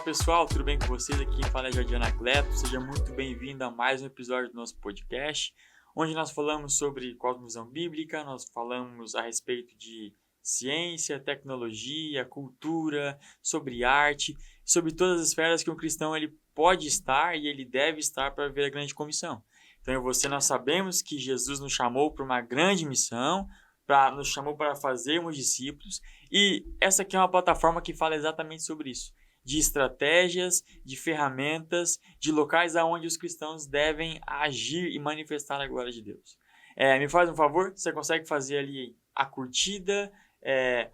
Fala pessoal, tudo bem com vocês? Aqui quem fala é Jardim Anacleto. Seja muito bem-vindo a mais um episódio do nosso podcast, onde nós falamos sobre cosmovisão bíblica, nós falamos a respeito de ciência, tecnologia, cultura, sobre arte, sobre todas as esferas que um cristão ele pode estar e ele deve estar para viver a grande comissão. Então eu e você, nós sabemos que Jesus nos chamou para uma grande missão, nos chamou para fazermos discípulos, e essa aqui é uma plataforma que fala exatamente sobre isso, de estratégias, de ferramentas, de locais aonde os cristãos devem agir e manifestar a glória de Deus. Me faz um favor, você consegue fazer ali a curtida,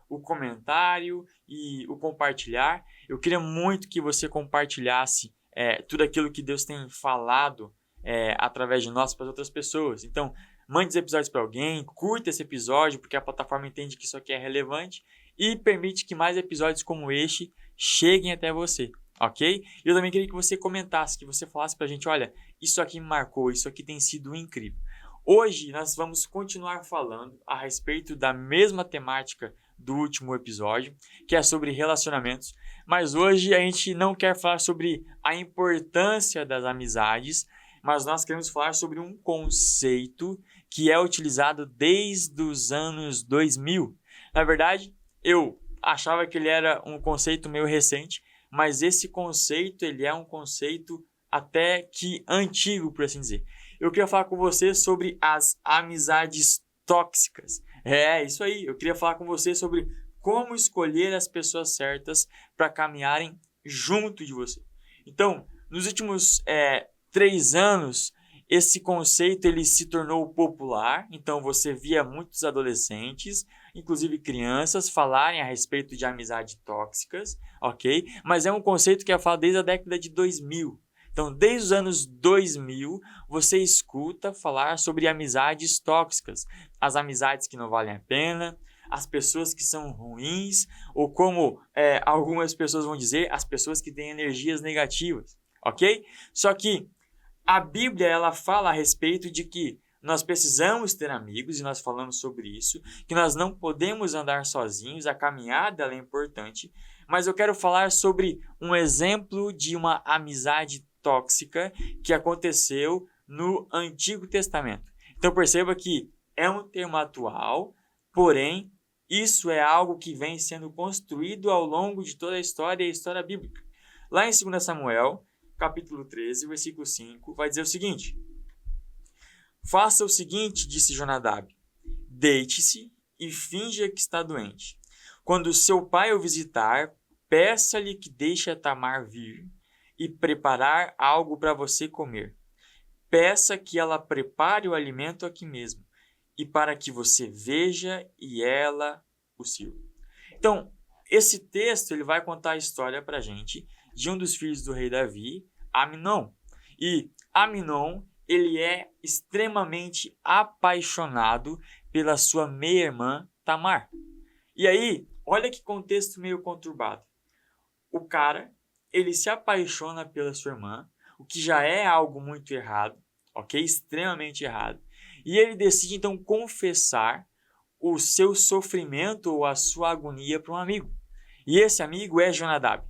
o comentário e o compartilhar. Eu queria muito que você compartilhasse tudo aquilo que Deus tem falado através de nós para as outras pessoas. Então, mande os episódios para alguém, curta esse episódio, porque a plataforma entende que isso aqui é relevante e permite que mais episódios como este cheguem até você, ok? E eu também queria que você comentasse, que você falasse para a gente, olha, isso aqui me marcou, isso aqui tem sido incrível. Hoje nós vamos continuar falando a respeito da mesma temática do último episódio, que é sobre relacionamentos, mas hoje a gente não quer falar sobre a importância das amizades, mas nós queremos falar sobre um conceito que é utilizado desde os anos 2000. Na verdade, eu achava que ele era um conceito meio recente, mas esse conceito ele é um conceito até que antigo, por assim dizer. Eu queria falar com você sobre as amizades tóxicas. Isso aí. Eu queria falar com você sobre como escolher as pessoas certas para caminharem junto de você. Então, nos últimos 3 anos, esse conceito ele se tornou popular. Então, você via muitos adolescentes, inclusive crianças, falarem a respeito de amizades tóxicas, ok? Mas é um conceito que é falado desde a década de 2000. Então, desde os anos 2000, você escuta falar sobre amizades tóxicas, as amizades que não valem a pena, as pessoas que são ruins, ou como algumas pessoas vão dizer, as pessoas que têm energias negativas, ok? Só que a Bíblia ela fala a respeito de que nós precisamos ter amigos, e nós falamos sobre isso, que nós não podemos andar sozinhos, a caminhada ela é importante, mas eu quero falar sobre um exemplo de uma amizade tóxica que aconteceu no Antigo Testamento. Então perceba que é um termo atual, porém isso é algo que vem sendo construído ao longo de toda a história bíblica. Lá em 2 Samuel, capítulo 13, versículo 5, vai dizer o seguinte: faça o seguinte, disse Jonadab, deite-se e finja que está doente. Quando seu pai o visitar, peça-lhe que deixe a Tamar vir e preparar algo para você comer. Peça que ela prepare o alimento aqui mesmo, e para que você veja e ela o sirva. Então, esse texto ele vai contar a história para a gente de um dos filhos do rei Davi, Amnon. E Amnon, ele é extremamente apaixonado pela sua meia-irmã Tamar. E aí, olha que contexto meio conturbado. O cara, ele se apaixona pela sua irmã, o que já é algo muito errado, ok? Extremamente errado. E ele decide então confessar o seu sofrimento ou a sua agonia para um amigo. E esse amigo é Jonadab.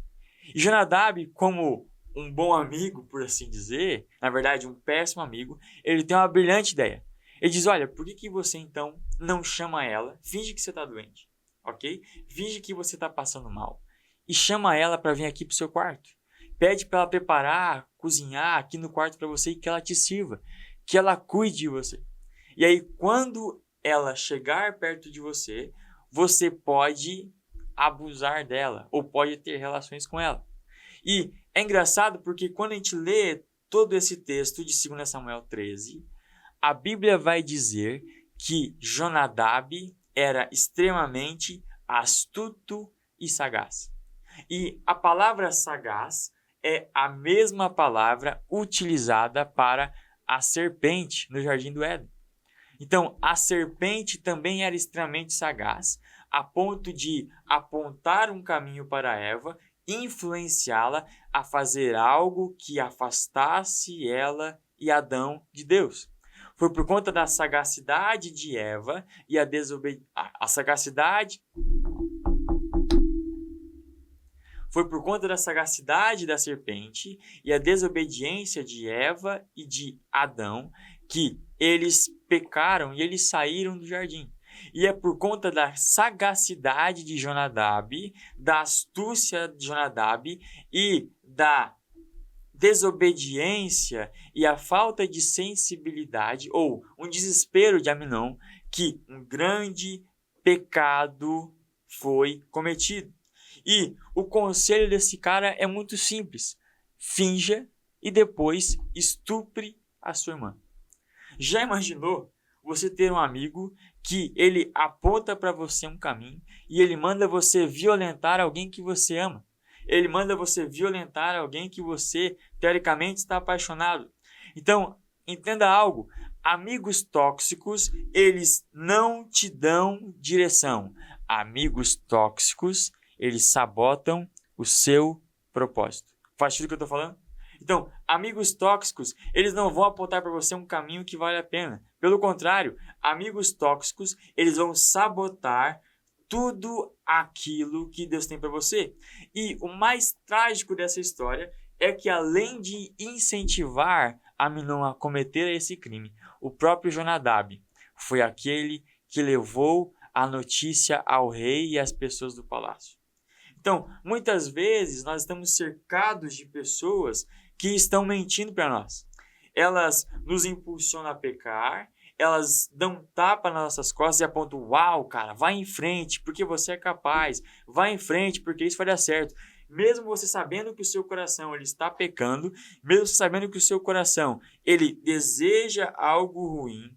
E Jonadab, como um bom amigo, por assim dizer, na verdade um péssimo amigo, ele tem uma brilhante ideia. Ele diz, olha, por que você então não chama ela, finge que você está doente, ok? Finge que você está passando mal e chama ela para vir aqui para o seu quarto. Pede para ela preparar, cozinhar aqui no quarto para você e que ela te sirva, que ela cuide de você. E aí quando ela chegar perto de você, você pode abusar dela ou pode ter relações com ela. E é engraçado porque quando a gente lê todo esse texto de 2 Samuel 13, a Bíblia vai dizer que Jonadab era extremamente astuto e sagaz. E a palavra sagaz é a mesma palavra utilizada para a serpente no Jardim do Éden. Então, a serpente também era extremamente sagaz, a ponto de apontar um caminho para Eva, influenciá-la a fazer algo que afastasse ela e Adão de Deus. Foi por conta da sagacidade de Eva e a sagacidade foi por conta da sagacidade da serpente e a desobediência de Eva e de Adão que eles pecaram e eles saíram do jardim. E é por conta da sagacidade de Jonadab, da astúcia de Jonadab e da desobediência e a falta de sensibilidade ou um desespero de Aminon que um grande pecado foi cometido. E o conselho desse cara é muito simples: finja e depois estupre a sua irmã. Já imaginou você ter um amigo que ele aponta para você um caminho e ele manda você violentar alguém que você ama? Ele manda você violentar alguém que você, teoricamente, está apaixonado. Então, entenda algo. Amigos tóxicos, eles não te dão direção. Amigos tóxicos, eles sabotam o seu propósito. Faz sentido o que eu estou falando? Então, amigos tóxicos, eles não vão apontar para você um caminho que vale a pena. Pelo contrário, amigos tóxicos, eles vão sabotar tudo aquilo que Deus tem para você. E o mais trágico dessa história é que, além de incentivar Aminon a cometer esse crime, o próprio Jonadab foi aquele que levou a notícia ao rei e às pessoas do palácio. Então, muitas vezes nós estamos cercados de pessoas que estão mentindo para nós. Elas nos impulsionam a pecar, elas dão tapa nas nossas costas e apontam: uau, cara, vai em frente, porque você é capaz, vai em frente, porque isso vai dar certo. Mesmo você sabendo que o seu coração ele está pecando, mesmo sabendo que o seu coração ele deseja algo ruim,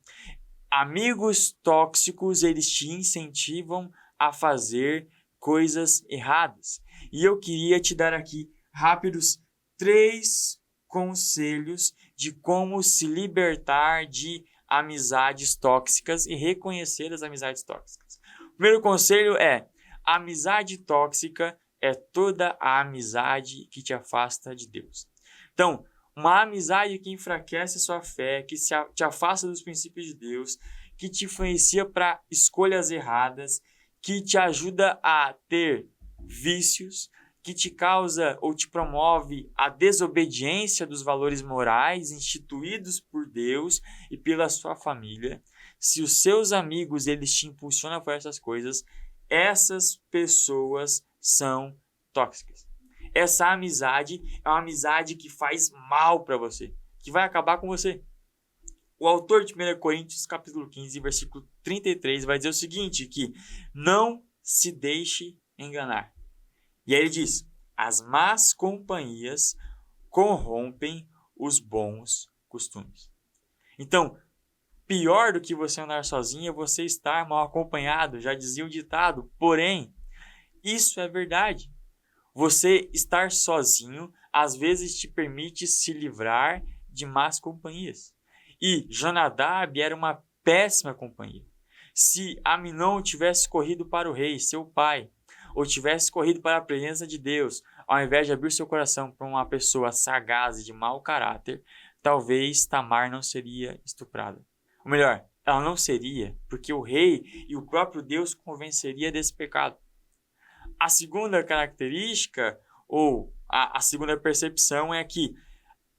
amigos tóxicos, eles te incentivam a fazer coisas erradas. E eu queria te dar aqui rápidos 3 conselhos de como se libertar de amizades tóxicas e reconhecer as amizades tóxicas. O primeiro conselho é: amizade tóxica é toda a amizade que te afasta de Deus. Então, uma amizade que enfraquece a sua fé, que te afasta dos princípios de Deus, que te influencia para escolhas erradas, que te ajuda a ter vícios, que te causa ou te promove a desobediência dos valores morais instituídos por Deus e pela sua família. Se os seus amigos eles te impulsionam para essas coisas, essas pessoas são tóxicas. Essa amizade é uma amizade que faz mal para você, que vai acabar com você. O autor de 1 Coríntios, capítulo 15, versículo 33, vai dizer o seguinte, que não se deixe enganar. E aí ele diz: as más companhias corrompem os bons costumes. Então, pior do que você andar sozinho é você estar mal acompanhado, já dizia o ditado. Porém, isso é verdade. Você estar sozinho, às vezes te permite se livrar de más companhias. E Jonadab era uma péssima companhia. Se Aminon tivesse corrido para o rei, seu pai, ou tivesse corrido para a presença de Deus, ao invés de abrir seu coração para uma pessoa sagaz e de mau caráter, talvez Tamar não seria estuprada. Ou melhor, ela não seria, porque o rei e o próprio Deus convenceria desse pecado. A segunda característica, ou a segunda percepção é que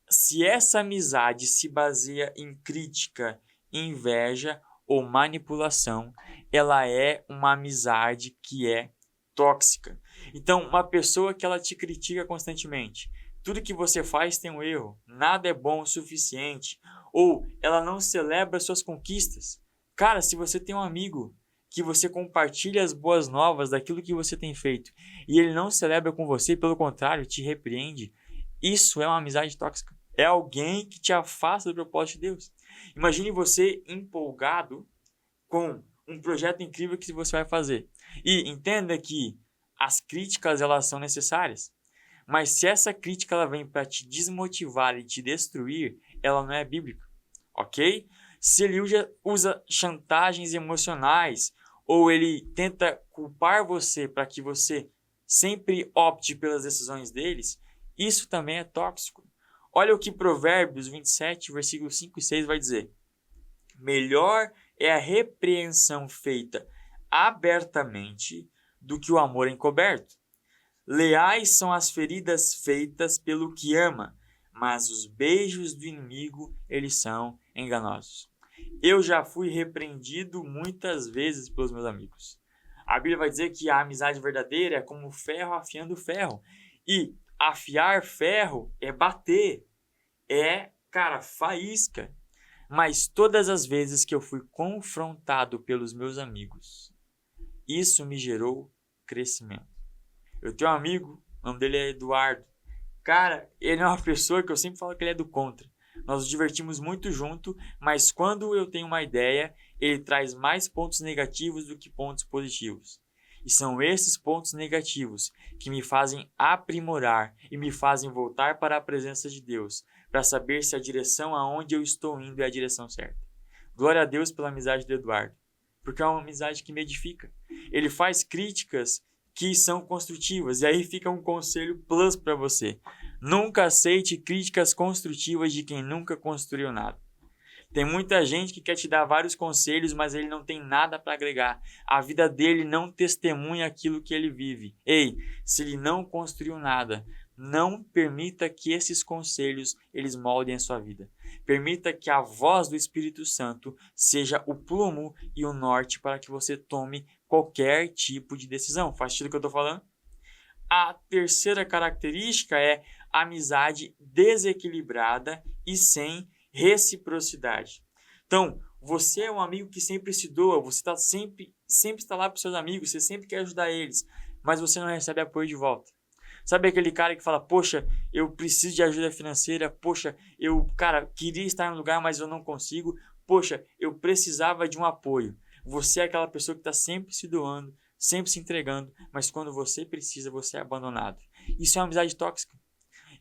se essa amizade se baseia em crítica, inveja ou manipulação, ela é uma amizade que é tóxica. Então, uma pessoa que ela te critica constantemente, tudo que você faz tem um erro, nada é bom o suficiente, ou ela não celebra suas conquistas. Cara, se você tem um amigo que você compartilha as boas novas daquilo que você tem feito e ele não celebra com você, pelo contrário, te repreende, isso é uma amizade tóxica. É alguém que te afasta do propósito de Deus. Imagine você empolgado com um projeto incrível que você vai fazer. E entenda que as críticas elas são necessárias. Mas se essa crítica ela vem para te desmotivar e te destruir, ela não é bíblica. Ok? Se ele usa chantagens emocionais ou ele tenta culpar você para que você sempre opte pelas decisões deles, isso também é tóxico. Olha o que Provérbios 27, versículos 5 e 6 vai dizer. Melhor é a repreensão feita abertamente do que o amor encoberto. Leais são as feridas feitas pelo que ama, mas os beijos do inimigo, eles são enganosos. Eu já fui repreendido muitas vezes pelos meus amigos. A Bíblia vai dizer que a amizade verdadeira é como ferro afiando ferro. E afiar ferro é bater, faísca. Mas todas as vezes que eu fui confrontado pelos meus amigos, isso me gerou crescimento. Eu tenho um amigo, o nome dele é Eduardo. Cara, ele é uma pessoa que eu sempre falo que ele é do contra. Nós nos divertimos muito junto, mas quando eu tenho uma ideia, ele traz mais pontos negativos do que pontos positivos. E são esses pontos negativos que me fazem aprimorar e me fazem voltar para a presença de Deus, para saber se a direção aonde eu estou indo é a direção certa. Glória a Deus pela amizade do Eduardo, porque é uma amizade que me edifica. Ele faz críticas que são construtivas, e aí fica um conselho plus para você. Nunca aceite críticas construtivas de quem nunca construiu nada. Tem muita gente que quer te dar vários conselhos, mas ele não tem nada para agregar. A vida dele não testemunha aquilo que ele vive. Ei, se ele não construiu nada, não permita que esses conselhos eles moldem a sua vida. Permita que a voz do Espírito Santo seja o plumo e o norte para que você tome qualquer tipo de decisão. Faz sentido o que eu estou falando? A terceira característica é amizade desequilibrada e sem reciprocidade. Então, você é um amigo que sempre se doa, você sempre está lá para os seus amigos, você sempre quer ajudar eles, mas você não recebe apoio de volta. Sabe aquele cara que fala, poxa, eu preciso de ajuda financeira, poxa, queria estar em um lugar, mas eu não consigo, poxa, eu precisava de um apoio. Você é aquela pessoa que está sempre se doando, sempre se entregando, mas quando você precisa, você é abandonado. Isso é uma amizade tóxica.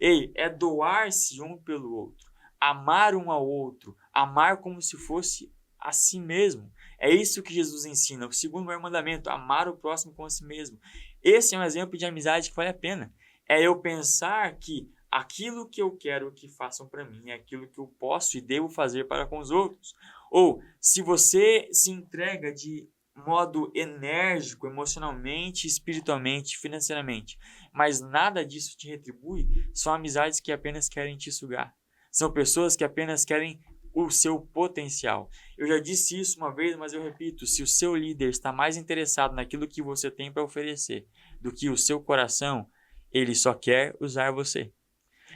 Ei, é doar-se um pelo outro, amar um ao outro, amar como se fosse a si mesmo. É isso que Jesus ensina. O segundo maior mandamento, amar o próximo como a si mesmo. Esse é um exemplo de amizade que vale a pena. É eu pensar que aquilo que eu quero que façam para mim é aquilo que eu posso e devo fazer para com os outros. Ou, se você se entrega de modo enérgico, emocionalmente, espiritualmente, financeiramente, mas nada disso te retribui, são amizades que apenas querem te sugar. São pessoas que apenas querem o seu potencial. Eu já disse isso uma vez, mas eu repito, se o seu líder está mais interessado naquilo que você tem para oferecer do que o seu coração, ele só quer usar você.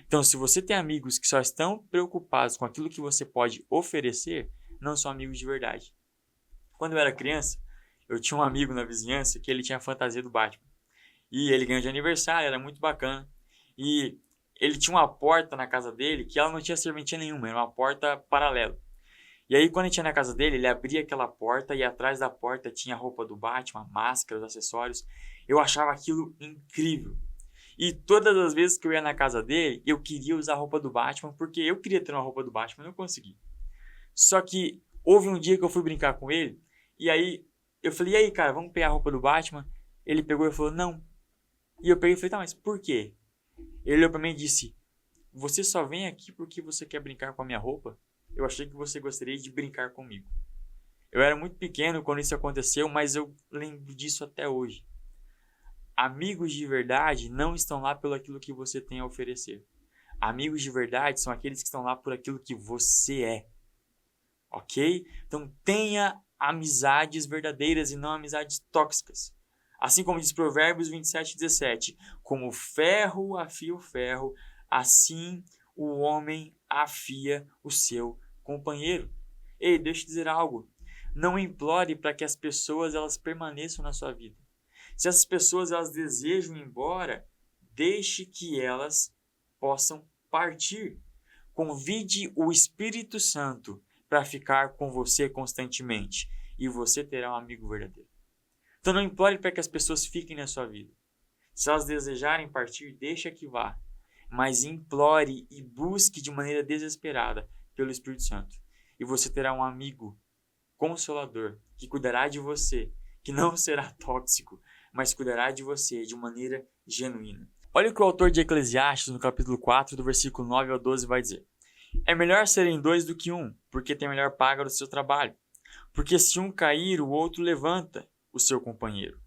Então, se você tem amigos que só estão preocupados com aquilo que você pode oferecer, não são amigos de verdade. Quando eu era criança, eu tinha um amigo na vizinhança que ele tinha a fantasia do Batman. E ele ganhou de aniversário, era muito bacana. E ele tinha uma porta na casa dele que ela não tinha serventia nenhuma, era uma porta paralela. E aí, quando a gente ia na casa dele, ele abria aquela porta e atrás da porta tinha a roupa do Batman, máscara, os acessórios. Eu achava aquilo incrível. E todas as vezes que eu ia na casa dele, eu queria usar a roupa do Batman, porque eu queria ter uma roupa do Batman, mas não consegui. Só que houve um dia que eu fui brincar com ele, e aí eu falei, e aí, cara, vamos pegar a roupa do Batman? Ele pegou e falou, não. E eu peguei e falei, tá, mas por quê? Ele olhou pra mim e disse, você só vem aqui porque você quer brincar com a minha roupa? Eu achei que você gostaria de brincar comigo. Eu era muito pequeno quando isso aconteceu, mas eu lembro disso até hoje. Amigos de verdade não estão lá pelo aquilo que você tem a oferecer. Amigos de verdade são aqueles que estão lá por aquilo que você é. Ok? Então tenha amizades verdadeiras e não amizades tóxicas. Assim como diz Provérbios 27:17, como o ferro afia o ferro, assim o homem afia o seu companheiro. Ei, deixa eu dizer algo. Não implore para que as pessoas elas permaneçam na sua vida. Se essas pessoas elas desejam ir embora, deixe que elas possam partir. Convide o Espírito Santo para ficar com você constantemente e você terá um amigo verdadeiro. Então não implore para que as pessoas fiquem na sua vida. Se elas desejarem partir, deixa que vá. Mas implore e busque de maneira desesperada pelo Espírito Santo. E você terá um amigo consolador que cuidará de você, que não será tóxico, mas cuidará de você de maneira genuína. Olha o que o autor de Eclesiastes, no capítulo 4, do versículo 9 ao 12, vai dizer. É melhor serem dois do que um, porque tem melhor paga do seu trabalho. Porque se um cair, o outro levanta o seu companheiro.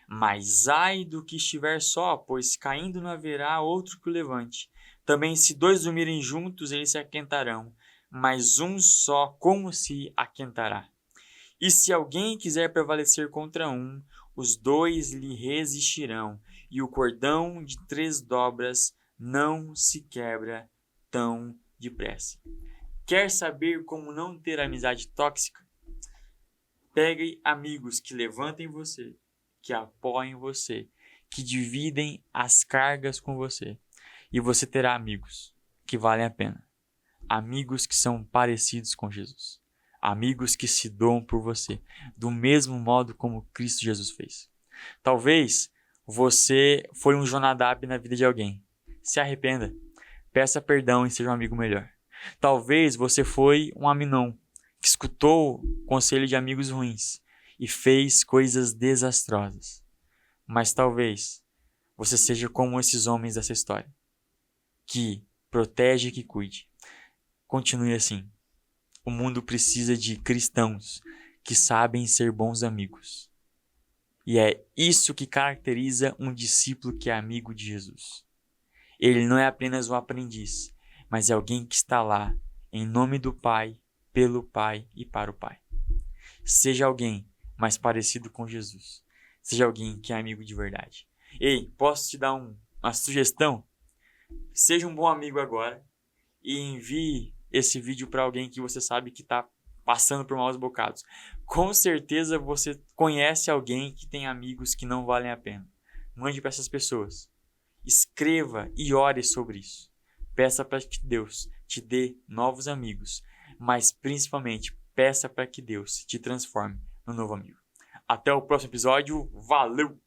Mas ai do que estiver só, pois caindo não haverá outro que o levante. Também se dois dormirem juntos, eles se aquentarão, mas um só como se aquentará. E se alguém quiser prevalecer contra um, os dois lhe resistirão, e o cordão de 3 dobras não se quebra tão depressa. Quer saber como não ter amizade tóxica? Pegue amigos que levantem você, que apoiem você, que dividem as cargas com você. E você terá amigos que valem a pena. Amigos que são parecidos com Jesus. Amigos que se doam por você, do mesmo modo como Cristo Jesus fez. Talvez você foi um Jonadab na vida de alguém. Se arrependa, peça perdão e seja um amigo melhor. Talvez você foi um Aminon, que escutou o conselho de amigos ruins e fez coisas desastrosas. Mas talvez você seja como esses homens dessa história, que protege e que cuide. Continue assim. O mundo precisa de cristãos que sabem ser bons amigos. E é isso que caracteriza um discípulo que é amigo de Jesus. Ele não é apenas um aprendiz, mas é alguém que está lá em nome do Pai, pelo Pai e para o Pai. Seja alguém mais parecido com Jesus. Seja alguém que é amigo de verdade. Ei, posso te dar uma sugestão? Seja um bom amigo agora e envie esse vídeo para alguém que você sabe que está passando por maus bocados. Com certeza você conhece alguém que tem amigos que não valem a pena. Mande para essas pessoas. Escreva e ore sobre isso. Peça para que Deus te dê novos amigos, mas principalmente peça para que Deus te transforme no novo amigo. Até o próximo episódio. Valeu!